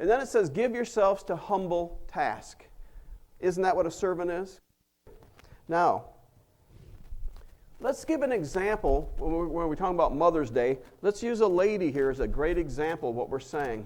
And then it says, give yourselves to humble task. Isn't that what a servant is? Now, let's give an example when we're talking about Mother's Day. Let's use a lady here as a great example of what we're saying.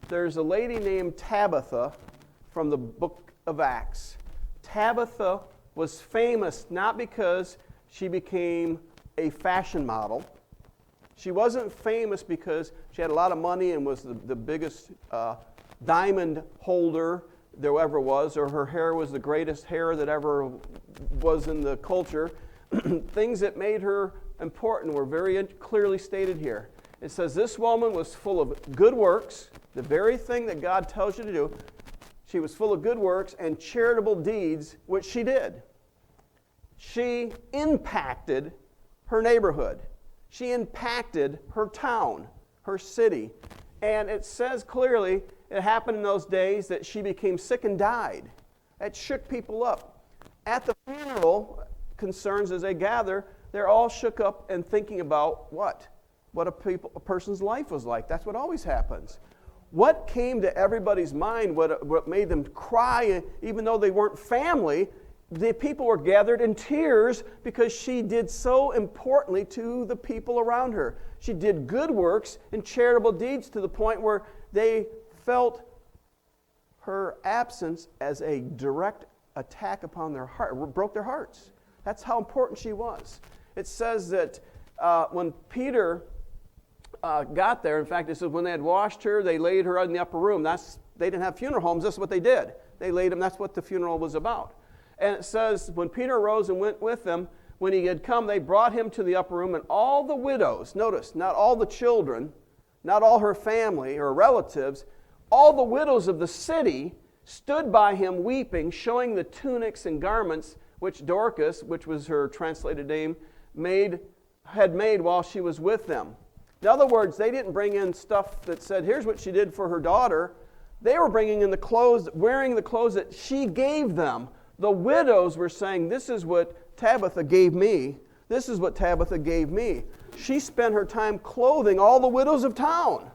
There's a lady named Tabitha from the book of Acts. Tabitha was famous not because she became a fashion model. She wasn't famous because she had a lot of money and was the biggest diamond holder there ever was, or her hair was the greatest hair that ever was in the culture. Things that made her important were very clearly stated here. It says this woman was full of good works, the very thing that God tells you to do. She was full of good works and charitable deeds, which she did. She impacted her neighborhood. She impacted her town, her city. And it says clearly it happened in those days that she became sick and died. It shook people up. At the funeral concerns as they gather, they're all shook up and thinking about what? What a person's life was like. That's what always happens. What came to everybody's mind, what made them cry, even though they weren't family, the people were gathered in tears because she did so importantly to the people around her. She did good works and charitable deeds to the point where they felt her absence as a direct attack upon their heart, broke their hearts. That's how important she was. It says that when Peter got there, in fact, it says when they had washed her, they laid her in the upper room. They didn't have funeral homes. That's what they did. They laid them. That's what the funeral was about. And it says, when Peter arose and went with them, when he had come, they brought him to the upper room, and all the widows, notice, not all the children, not all her family or relatives, all the widows of the city stood by him weeping, showing the tunics and garments which Dorcas, which was her translated name, had made while she was with them. In other words, they didn't bring in stuff that said, here's what she did for her daughter. They were bringing in the clothes, wearing the clothes that she gave them. The widows were saying, this is what Tabitha gave me. This is what Tabitha gave me. She spent her time clothing all the widows of town.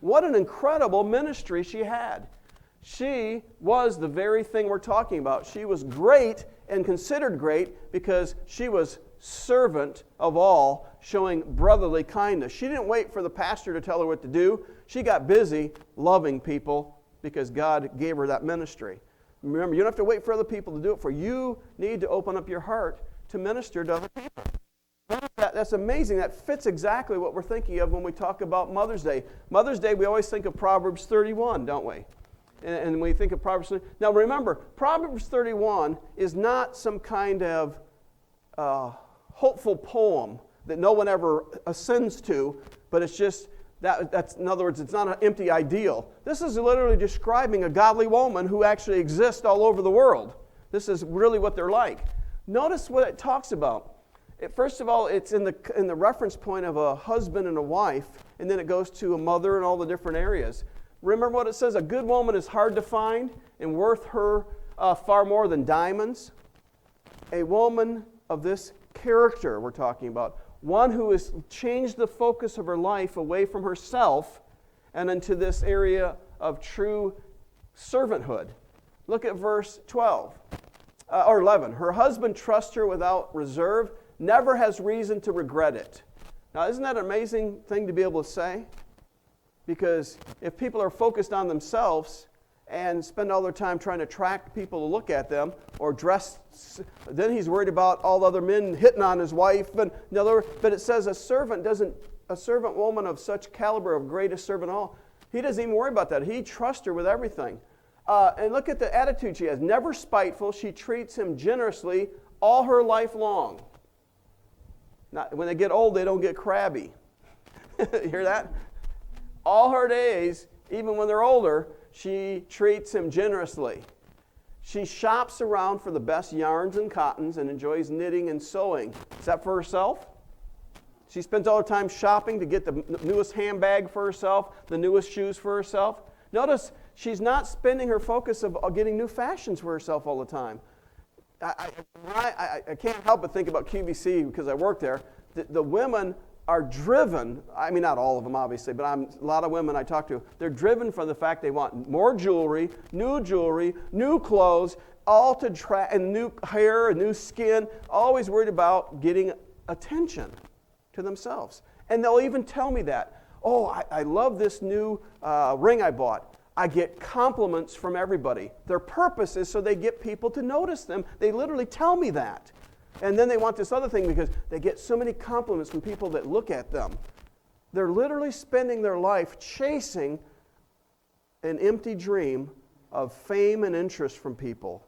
What an incredible ministry she had. She was the very thing we're talking about. She was great and considered great because she was servant of all, showing brotherly kindness. She didn't wait for the pastor to tell her what to do. She got busy loving people because God gave her that ministry. Remember, you don't have to wait for other people to do it for you. You need to open up your heart to minister to other people. That's amazing. That fits exactly what we're thinking of when we talk about Mother's Day. Mother's Day, we always think of Proverbs 31, don't we? And we think of Proverbs 31. Now remember, Proverbs 31 is not some kind of hopeful poem that no one ever ascends to, but it's just, that's in other words, it's not an empty ideal. This is literally describing a godly woman who actually exists all over the world. This is really what they're like. Notice what it talks about. First of all, it's in the reference point of a husband and a wife, and then it goes to a mother and all the different areas. Remember what it says, a good woman is hard to find and worth her far more than diamonds. A woman of this character we're talking about, one who has changed the focus of her life away from herself and into this area of true servanthood. Look at verse 12 or 11. Her husband trusts her without reserve, never has reason to regret it. Now, isn't that an amazing thing to be able to say? Because if people are focused on themselves and spend all their time trying to attract people to look at them or dress, then he's worried about all the other men hitting on his wife. But it says a servant woman of such caliber, of greatest servant of all, he doesn't even worry about that. He trusts her with everything. And look at the attitude she has. Never spiteful. She treats him generously all her life long. When they get old, they don't get crabby. You hear that? All her days, even when they're older, she treats him generously. She shops around for the best yarns and cottons and enjoys knitting and sewing. Is that for herself? She spends all her time shopping to get the newest handbag for herself, the newest shoes for herself. Notice, she's not spending her focus of getting new fashions for herself all the time. I can't help but think about QVC because I work there. The women are driven, I mean, not all of them, obviously, but a lot of women I talk to, they're driven for the fact they want more jewelry, new clothes, all to and new hair, and new skin, always worried about getting attention to themselves. And they'll even tell me that. Oh, I love this new ring I bought. I get compliments from everybody. Their purpose is so they get people to notice them. They literally tell me that. And then they want this other thing because they get so many compliments from people that look at them. They're literally spending their life chasing an empty dream of fame and interest from people.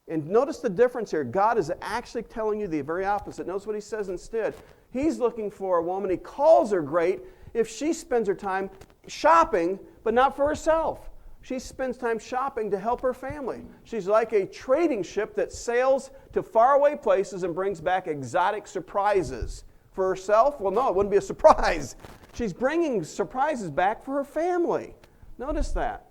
And notice the difference here. God is actually telling you the very opposite. Notice what he says instead. He's looking for a woman. He calls her great if she spends her time shopping, but not for herself. She spends time shopping to help her family. She's like a trading ship that sails to faraway places and brings back exotic surprises. For herself? Well, no, it wouldn't be a surprise. She's bringing surprises back for her family. Notice that.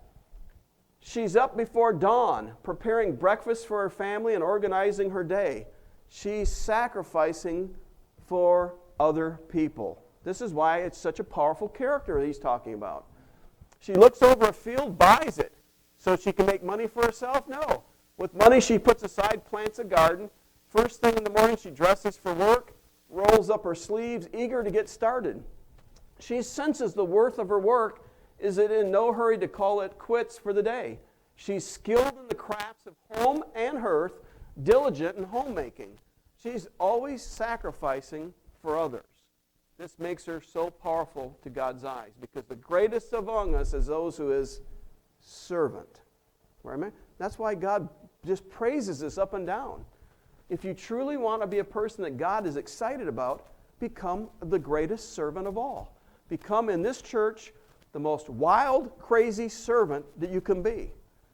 She's up before dawn, preparing breakfast for her family and organizing her day. She's sacrificing for other people. This is why it's such a powerful character he's talking about. She looks over a field, buys it, so she can make money for herself? No. With money she puts aside, plants a garden. First thing in the morning she dresses for work, rolls up her sleeves, eager to get started. She senses the worth of her work, is in no hurry to call it quits for the day. She's skilled in the crafts of home and hearth, diligent in homemaking. She's always sacrificing for others. This makes her so powerful to God's eyes because the greatest among us is those who is servant. Right? That's why God just praises this up and down. If you truly want to be a person that God is excited about, become the greatest servant of all. Become in this church the most wild, crazy servant that you can be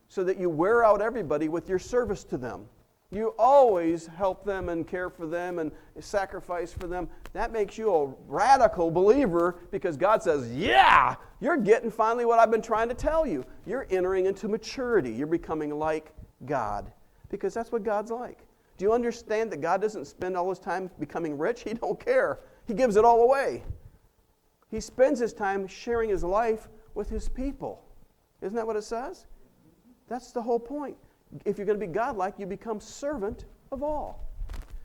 so that you wear out everybody with your service to them. You always help them and care for them and sacrifice for them. That makes you a radical believer because God says, yeah, you're getting finally what I've been trying to tell you. You're entering into maturity. You're becoming like God because that's what God's like. Do you understand that God doesn't spend all his time becoming rich? He don't care. He gives it all away. He spends his time sharing his life with his people. Isn't that what it says? That's the whole point. If you're going to be godlike, you become servant of all.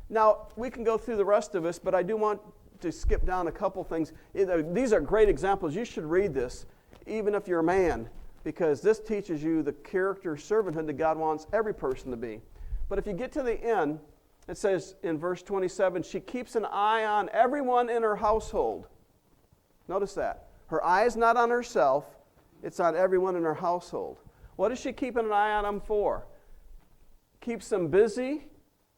Now, we can go through the rest of this, but I do want to skip down a couple things. These are great examples. You should read this, even if you're a man, because this teaches you the character servanthood that God wants every person to be. But if you get to the end, it says in verse 27, she keeps an eye on everyone in her household. Notice that. Her eye is not on herself, it's on everyone in her household. What is she keeping an eye on them for? Keeps them busy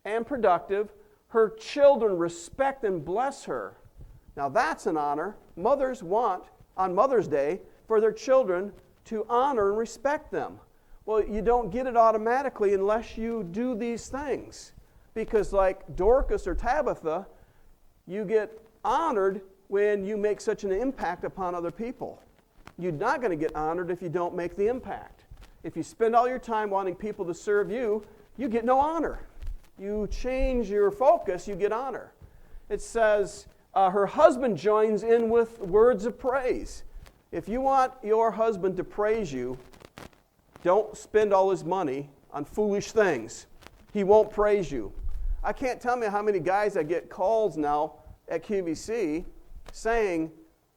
and productive. Her children respect and bless her. Now that's an honor. Mothers want, on Mother's Day, for their children to honor and respect them. Well, you don't get it automatically unless you do these things. Because like Dorcas or Tabitha, you get honored when you make such an impact upon other people. You're not going to get honored if you don't make the impact. If you spend all your time wanting people to serve you, you get no honor. You change your focus, you get honor. It says her husband joins in with words of praise. If you want your husband to praise you, don't spend all his money on foolish things. He won't praise you. I can't tell you how many guys I get calls now at QVC saying,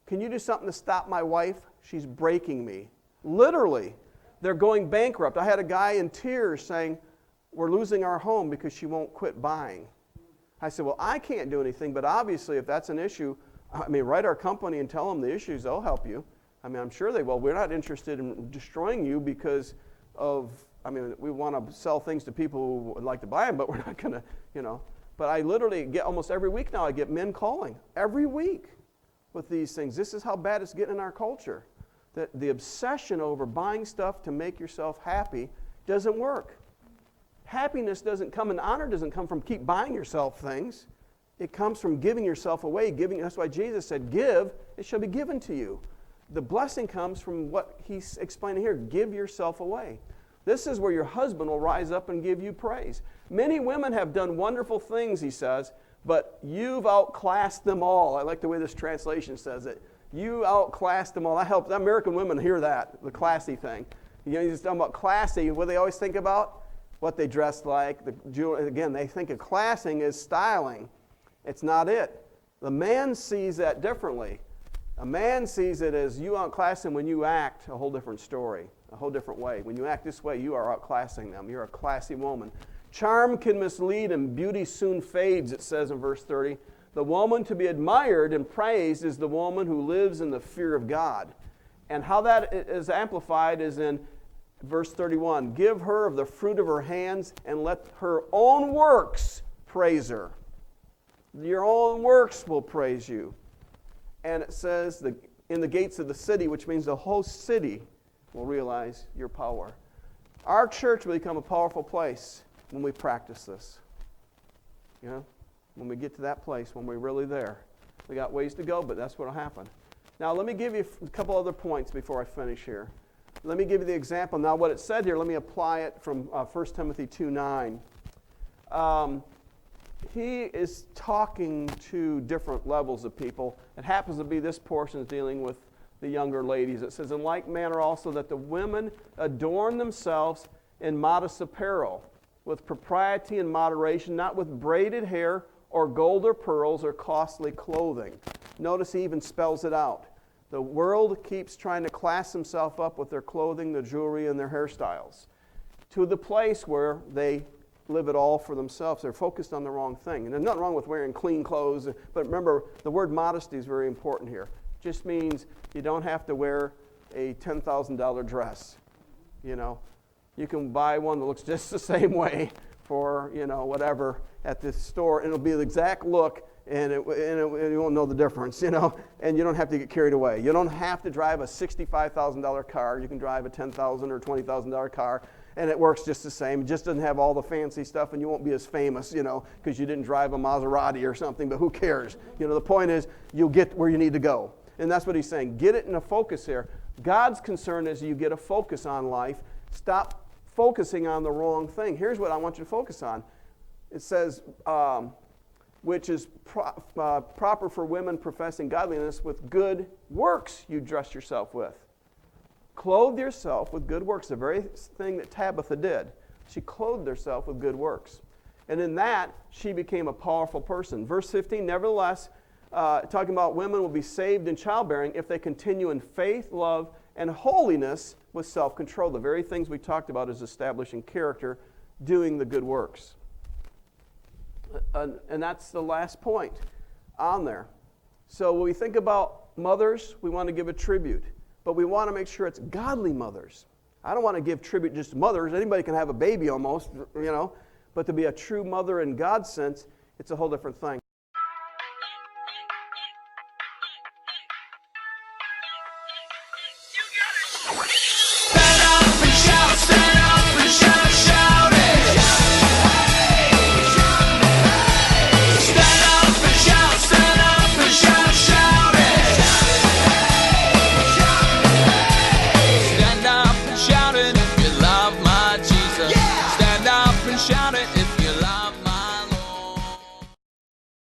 can you do something to stop my wife? She's breaking me. Literally. They're going bankrupt. I had a guy in tears saying, we're losing our home because she won't quit buying. I said, well, I can't do anything, but obviously if that's an issue, write our company and tell them the issues. They'll help you. I'm sure they will. We're not interested in destroying you because of, we want to sell things to people who would like to buy them, but we're not going to, But I literally get almost every week now, I get men calling. Every week with these things. This is how bad it's getting in our culture. That the obsession over buying stuff to make yourself happy doesn't work. Happiness doesn't come and honor doesn't come from keep buying yourself things. It comes from giving yourself away. That's why Jesus said, give, it shall be given to you. The blessing comes from what he's explaining here. Give yourself away. This is where your husband will rise up and give you praise. Many women have done wonderful things, he says, but you've outclassed them all. I like the way this translation says it. You outclassed them all. That helps. American women hear that, the classy thing. You know, you're just talking about classy. What do they always think about? What they dress like. Again, they think of classing as styling. It's not it. The man sees that differently. A man sees it as you outclass him when you act a whole different story, a whole different way. When you act this way, you are outclassing them. You're a classy woman. Charm can mislead and beauty soon fades, it says in verse 30. The woman to be admired and praised is the woman who lives in the fear of God. And how that is amplified is in verse 31. Give her of the fruit of her hands and let her own works praise her. Your own works will praise you. And it says in the gates of the city, which means the whole city will realize your power. Our church will become a powerful place when we practice this. You know, when we get to that place, when we're really there. We got ways to go, but that's what will happen. Now, let me give you a couple other points before I finish here. Let me give you the example. Now, what it said here, let me apply it from 1 Timothy 2:9. He is talking to different levels of people. It happens to be this portion is dealing with the younger ladies. It says, in like manner also that the women adorn themselves in modest apparel, with propriety and moderation, not with braided hair or gold or pearls or costly clothing. Notice he even spells it out. The world keeps trying to class themselves up with their clothing, their jewelry, and their hairstyles, to the place where they live it all for themselves. They're focused on the wrong thing. And there's nothing wrong with wearing clean clothes, but remember, the word modesty is very important here. It just means you don't have to wear a $10,000 dress. You know, you can buy one that looks just the same way for, you know, whatever at the store, and it'll be the exact look, and you won't know the difference, you know, and you don't have to get carried away. You don't have to drive a $65,000 car. You can drive a $10,000 or $20,000 car, and it works just the same. It just doesn't have all the fancy stuff, and you won't be as famous, you know, because you didn't drive a Maserati or something, but who cares? You know, the point is you'll get where you need to go. And that's what he's saying. Get it in a focus here. God's concern is you get a focus on life. Stop focusing on the wrong thing. Here's what I want you to focus on. It says, which is proper for women professing godliness with good works you dress yourself with. Clothe yourself with good works, the very thing that Tabitha did. She clothed herself with good works. And in that, she became a powerful person. Verse 15, nevertheless, talking about women will be saved in childbearing if they continue in faith, love, and holiness with self-control. The very things we talked about is establishing character, doing the good works. And that's the last point on there. So when we think about mothers, we want to give a tribute. But we want to make sure it's godly mothers. I don't want to give tribute just to mothers. Anybody can have a baby almost, you know. But to be a true mother in God's sense, it's a whole different thing. Shout it if